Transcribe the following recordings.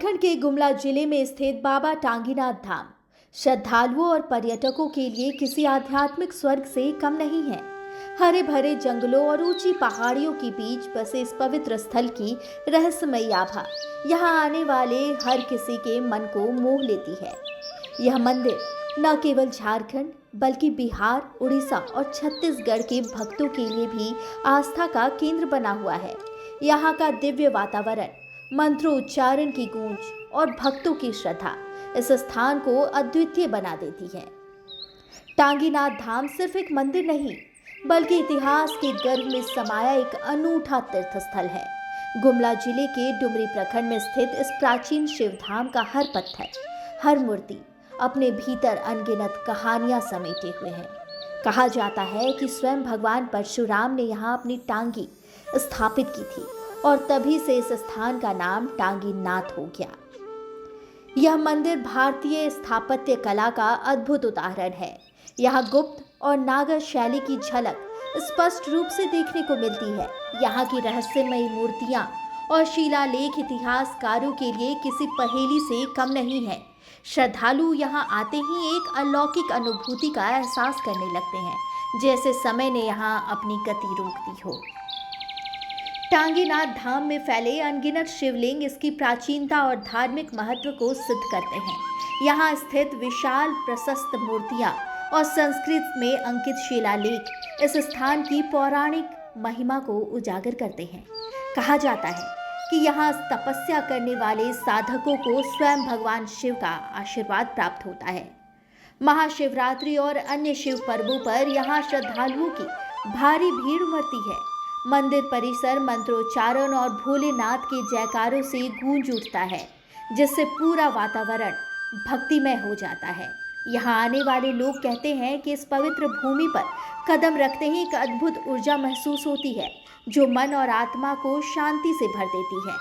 झारखंड के गुमला जिले में स्थित बाबा टांगीनाथ धाम श्रद्धालुओं और पर्यटकों के लिए किसी आध्यात्मिक स्वर्ग से कम नहीं है। हरे भरे जंगलों और ऊंची पहाड़ियों के बीच बसे इस पवित्र स्थल की रहस्यमयी आभा यहाँ आने वाले हर किसी के मन को मोह लेती है। यह मंदिर न केवल झारखंड बल्कि बिहार, उड़ीसा और छत्तीसगढ़ के भक्तों के लिए भी आस्था का केंद्र बना हुआ है। यहाँ का दिव्य वातावरण, मंत्रोच्चारण की गूंज और भक्तों की श्रद्धा इस स्थान को अद्वितीय बना देती है। टांगीनाथ धाम सिर्फ एक मंदिर नहीं बल्कि इतिहास के गर्भ में समाया एक अनूठा तीर्थ स्थल है। गुमला जिले के डुमरी प्रखंड में स्थित इस प्राचीन शिव धाम का हर पत्थर, हर मूर्ति अपने भीतर अनगिनत कहानियां समेटे हुए है। कहा जाता है कि स्वयं भगवान परशुराम ने यहाँ अपनी टांगी स्थापित की थी और तभी से इस स्थान का नाम टांगीनाथ हो गया। यह मंदिर भारतीय स्थापत्य कला का अद्भुत उदाहरण है। यहाँ गुप्त और नागर शैली की झलक स्पष्ट रूप से देखने को मिलती है। यहाँ की रहस्यमयी मूर्तियाँ और शिलालेख इतिहासकारों के लिए किसी पहेली से कम नहीं है। श्रद्धालु यहाँ आते ही एक अलौकिक अनुभूति का एहसास करने लगते हैं, जैसे समय ने यहाँ अपनी गति रोक दी हो। टांगीनाथ धाम में फैले अनगिनत शिवलिंग इसकी प्राचीनता और धार्मिक महत्व को सिद्ध करते हैं। यहाँ स्थित विशाल प्रशस्त मूर्तियाँ और संस्कृत में अंकित शिलालेख इस स्थान की पौराणिक महिमा को उजागर करते हैं। कहा जाता है कि यहाँ तपस्या करने वाले साधकों को स्वयं भगवान शिव का आशीर्वाद प्राप्त होता है। महाशिवरात्रि और अन्य शिव पर्वों पर यहाँ श्रद्धालुओं की भारी भीड़ उमड़ती है। मंदिर परिसर मंत्रोच्चारण और भोलेनाथ के जयकारों से गूंज उठता है, जिससे पूरा वातावरण भक्तिमय हो जाता है। यहाँ आने वाले लोग कहते हैं कि इस पवित्र भूमि पर कदम रखते ही एक अद्भुत ऊर्जा महसूस होती है, जो मन और आत्मा को शांति से भर देती है।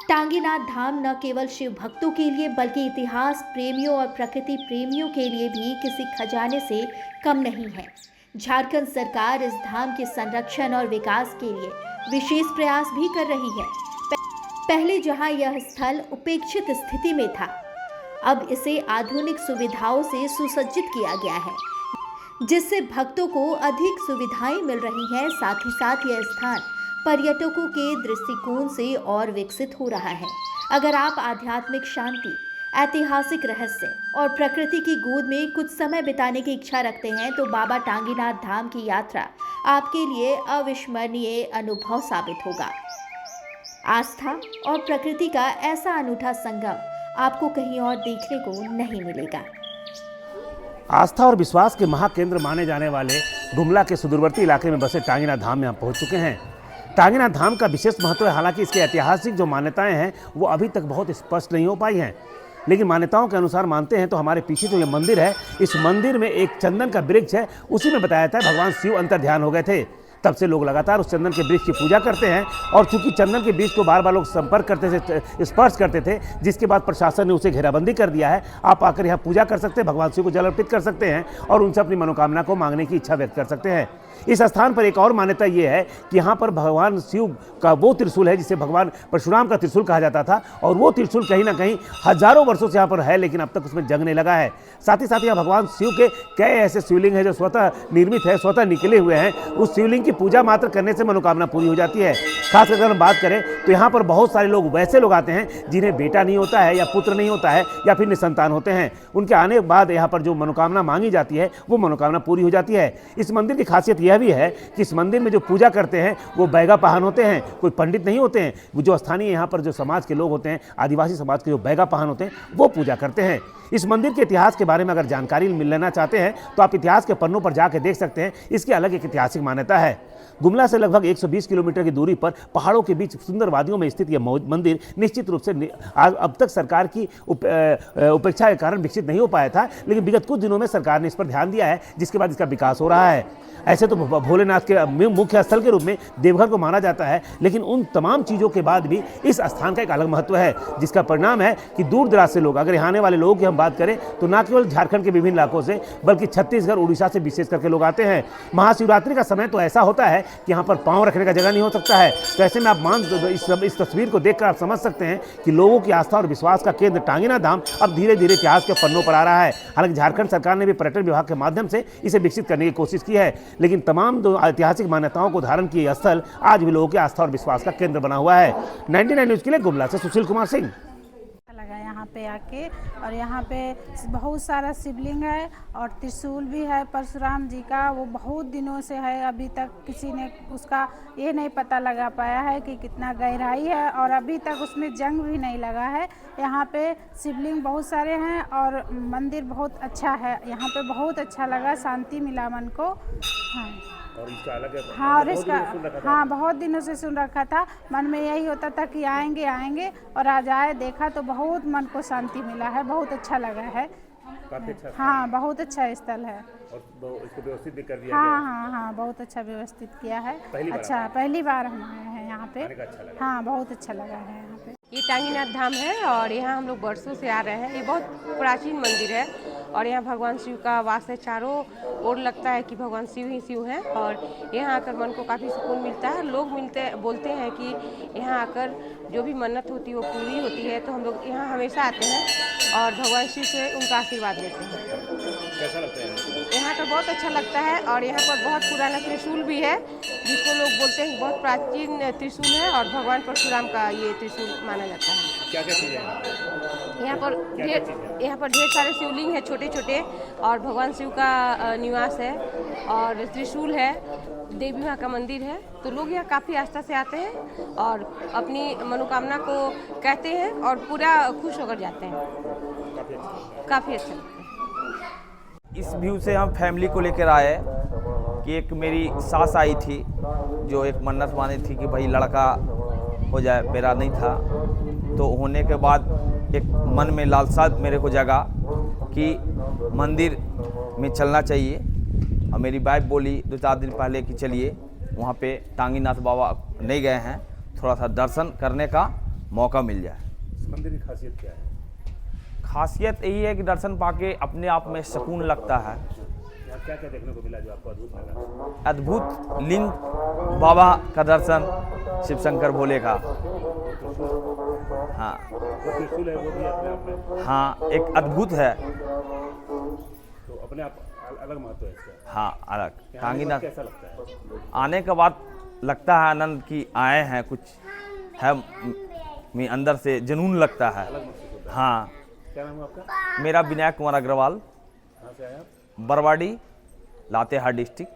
टांगीनाथ धाम न केवल शिव भक्तों के लिए बल्कि इतिहास प्रेमियों और प्रकृति प्रेमियों के लिए भी किसी खजाने से कम नहीं है। झारखंड सरकार इस धाम के संरक्षण और विकास के लिए विशेष प्रयास भी कर रही है। पहले जहां यह स्थल उपेक्षित स्थिति में था, अब इसे आधुनिक सुविधाओं से सुसज्जित किया गया है, जिससे भक्तों को अधिक सुविधाएं मिल रही हैं। साथ ही साथ यह स्थान पर्यटकों के दृष्टिकोण से और विकसित हो रहा है। अगर आप आध्यात्मिक शांति, ऐतिहासिक रहस्य और प्रकृति की गोद में कुछ समय बिताने की इच्छा रखते हैं तो बाबा टांगीनाथ धाम की यात्रा आपके लिए अविस्मरणीय अनुभव साबित होगा। आस्था और प्रकृति का ऐसा अनूठा संगम आपको कहीं और देखने को नहीं मिलेगा। आस्था और विश्वास के महाकेंद्र माने जाने वाले गुमला के सुदूरवर्ती इलाके में बसे टांगीनाथ धाम में हम पहुंच चुके हैं। टांगीनाथ धाम का विशेष महत्व है। हालांकि इसकी ऐतिहासिक जो मान्यताएं हैं वो अभी तक बहुत स्पष्ट नहीं हो पाई हैं, लेकिन मान्यताओं के अनुसार मानते हैं तो हमारे पीछे जो ये मंदिर है, इस मंदिर में एक चंदन का वृक्ष है। उसी में बताया जाता है भगवान शिव अंतर्ध्यान हो गए थे। तब से लोग लगातार उस चंदन के वृक्ष की पूजा करते हैं और चूंकि चंदन के वृक्ष को बार बार लोग संपर्क करते थे, स्पर्श करते थे, जिसके बाद प्रशासन ने उसे घेराबंदी कर दिया है। आप आकर यहाँ पूजा कर सकते हैं, भगवान शिव को जल अर्पित कर सकते हैं और उनसे अपनी मनोकामना को मांगने की इच्छा व्यक्त कर सकते हैं। इस स्थान पर एक और मान्यता ये है कि यहाँ पर भगवान शिव का वो त्रिशूल है जिसे भगवान परशुराम का त्रिशूल कहा जाता था, और वो त्रिशूल कहीं ना कहीं हजारों वर्षों से यहाँ पर है, लेकिन अब तक उसमें जंग नहीं लगा है। साथ ही साथ यहाँ भगवान शिव के कई ऐसे शिवलिंग हैं जो स्वतः निर्मित है, स्वतः निकले हुए हैं। उस शिवलिंग की पूजा मात्र करने से मनोकामना पूरी हो जाती है। खास कर अगर हम बात करें तो यहाँ पर बहुत सारे लोग, वैसे लोग आते हैं जिन्हें बेटा नहीं होता है या पुत्र नहीं होता है या फिर निसंतान होते हैं। उनके आने के बाद यहाँ पर जो मनोकामना मांगी जाती है वो मनोकामना पूरी हो जाती है। इस मंदिर की खासियत यह भी है कि इस मंदिर में जो पूजा करते हैं वो बैगा पाहन होते हैं, कोई पंडित नहीं होते हैं। वो जो स्थानीय यहाँ पर जो समाज के लोग होते हैं, आदिवासी समाज के जो बैगा पाहन होते हैं, वो पूजा करते हैं। इस मंदिर के इतिहास के बारे में अगर जानकारी लेना चाहते हैं तो आप इतिहास के पन्नों पर जाकर देख सकते हैं। इसकी अलग एक ऐतिहासिक मान्यता है। गुमला से लगभग 120 किलोमीटर की दूरी पर पहाड़ों के बीच सुंदर वादियों में स्थित यह मंदिर निश्चित रूप से अब तक सरकार की उपेक्षा के कारण विकसित नहीं हो पाया था, लेकिन विगत कुछ दिनों में सरकार ने इस पर ध्यान दिया है, जिसके बाद इसका विकास हो रहा है। ऐसे तो भोलेनाथ के मुख्य स्थल के रूप में देवघर को माना जाता है, लेकिन उन तमाम चीज़ों के बाद भी इस स्थान का एक अलग महत्व है, जिसका परिणाम है कि दूर दराज से लोग, अगर यहाँ आने वाले लोगों की हम बात करें तो न केवल झारखंड के विभिन्न इलाकों से बल्कि छत्तीसगढ़, उड़ीसा से विशेष करके लोग आते हैं। महाशिवरात्रि का समय तो ऐसा होता है है कि यहाँ पर पाँव रखने का जगह नहीं हो सकता है। तो ऐसे में आप इस तस्वीर को देखकर आप समझ सकते हैं कि लोगों की आस्था और विश्वास का केंद्र टांगीनाथ धाम अब धीरे धीरे इतिहास के पन्नों पर आ रहा है। हालांकि झारखंड सरकार ने भी पर्यटन विभाग के माध्यम से इसे विकसित करने की कोशिश की है, लेकिन तमाम जो ऐतिहासिक मान्यताओं को धारण किए स्थल आज भी लोगों की आस्था और विश्वास का केंद्र बना हुआ है। 99 न्यूज के लिए गुमला से सुशील कुमार सिंह। लगा यहाँ पे आके, और यहाँ पे बहुत सारा शिवलिंग है और त्रिशूल भी है परशुराम जी का। वो बहुत दिनों से है, अभी तक किसी ने उसका ये नहीं पता लगा पाया है कि कितना गहराई है, और अभी तक उसमें जंग भी नहीं लगा है। यहाँ पे शिवलिंग बहुत सारे हैं और मंदिर बहुत अच्छा है। यहाँ पे बहुत अच्छा लगा, शांति मिला मन को। हाँ, और इसका अलग है। हाँ, और इसका हाँ बहुत दिनों से सुन रखा था, मन में यही होता था कि आएंगे आएंगे, और आज आए, देखा तो बहुत मन को शांति मिला है, बहुत अच्छा लगा है। काफी अच्छा। हाँ, बहुत अच्छा स्थल है और इसको व्यवस्थित भी कर दिया हाँ हाँ हाँ, बहुत अच्छा व्यवस्थित किया है। अच्छा, पहली बार हम आए हैं यहाँ पे। हाँ, बहुत अच्छा लगा है यहाँ पे। ये टांगीनाथ धाम है और यहाँ हम लोग बरसों से आ रहे हैं। ये बहुत प्राचीन मंदिर है और यहाँ भगवान शिव का वास है। चारों ओर लगता है कि भगवान शिव ही शिव हैं, और यहाँ आकर मन को काफ़ी सुकून मिलता है। लोग बोलते हैं कि यहाँ आकर जो भी मन्नत होती है वो पूरी होती है, तो हम लोग यहाँ हमेशा आते हैं और भगवान शिव से उनका आशीर्वाद लेते हैं। कैसा लगता है यहाँ का बहुत अच्छा लगता है, और यहाँ पर बहुत पुराना त्रिशूल भी है, जिसको लोग बोलते हैं बहुत प्राचीन त्रिशूल है, और भगवान परशुराम का ये त्रिशूल माना जाता है। क्या क्या चीज़ें हैं यहाँ पर ढेर सारे शिवलिंग है छोटे छोटे, और भगवान शिव का निवास है, और त्रिशूल है, देवी माँ का मंदिर है। तो लोग यहाँ काफ़ी आस्था से आते हैं और अपनी मनोकामना को कहते हैं और पूरा खुश होकर जाते हैं। काफ़ी अच्छा लगता है। इस व्यू से हम फैमिली को लेकर आए कि एक मेरी सास आई थी जो एक मन्नत मानी थी कि भाई लड़का हो जाए, मेरा नहीं था। तो होने के बाद एक मन में लालसा मेरे को जगा कि मंदिर में चलना चाहिए, और मेरी वाइफ बोली 2-4 दिन पहले कि चलिए वहाँ पे टांगीनाथ बाबा नहीं गए हैं, थोड़ा सा दर्शन करने का मौका मिल जाए। इस मंदिर की खासियत क्या है? खासियत यही है कि दर्शन पाके अपने आप में सुकून लगता है। क्या क्या देखने को मिला जो आपको अद्भुत लगा? अद्भुत लिंग बाबा का दर्शन, शिव शंकर भोले का। हाँ, वो त्रिशूल है वो भी अपने आप में हाँ, एक अद्भुत है। तो अपने आप अलग महत्व है इसका। हाँ, अलग। टांगीनाथ कैसा लगता है? आने के बाद लगता है आनंद की आए हैं, कुछ है में अंदर से जुनून लगता है। हाँ। क्या नाम है आपका? मेरा विनायक कुमार अग्रवाल, कहाँ से आए आप? बरवाड़ी, लातेहार डिस्ट्रिक्ट।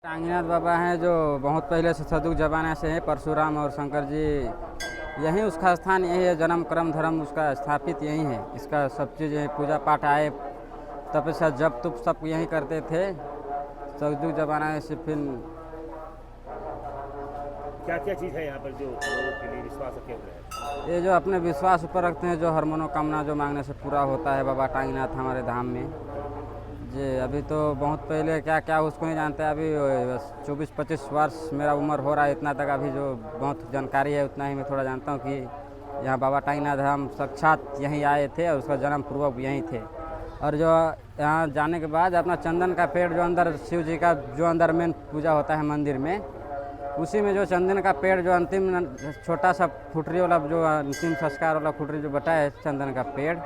टांगीनाथ बाबा हैं जो बहुत पहले से सदुग जमाने से हैं। परशुराम और शंकर जी यहीं, उसका स्थान यही है, जन्म कर्म धर्म उसका स्थापित यहीं है। इसका सब चीज़ यहीं, पूजा पाठ आए, तपस्या जब तुप सब यहीं करते थे सदुग जमाने से। फिर क्या क्या चीज़ है यहाँ पर जो लोगों के लिए विश्वास का केंद्र है? ये जो अपने विश्वास ऊपर रखते हैं, जो हर मनोकामना जो मांगने से पूरा होता है बाबा टांगीनाथ हमारे धाम में जी। अभी तो बहुत पहले क्या क्या उसको नहीं जानते, अभी 24-25 वर्ष मेरा उम्र हो रहा है, इतना तक अभी जो बहुत जानकारी है उतना ही मैं थोड़ा जानता हूँ कि यहाँ बाबा टांगीनाथ धाम साक्षात यहीं आए थे और उसका जन्म पूर्वक यहीं थे। और जो यहाँ जाने के बाद अपना चंदन का पेड़ जो अंदर शिव जी का जो अंदर मेन पूजा होता है मंदिर में, उसी में जो चंदन का पेड़ जो अंतिम छोटा सा फुटरी वाला जो अंतिम संस्कार वाला फुटरी जो बटा है चंदन का पेड़,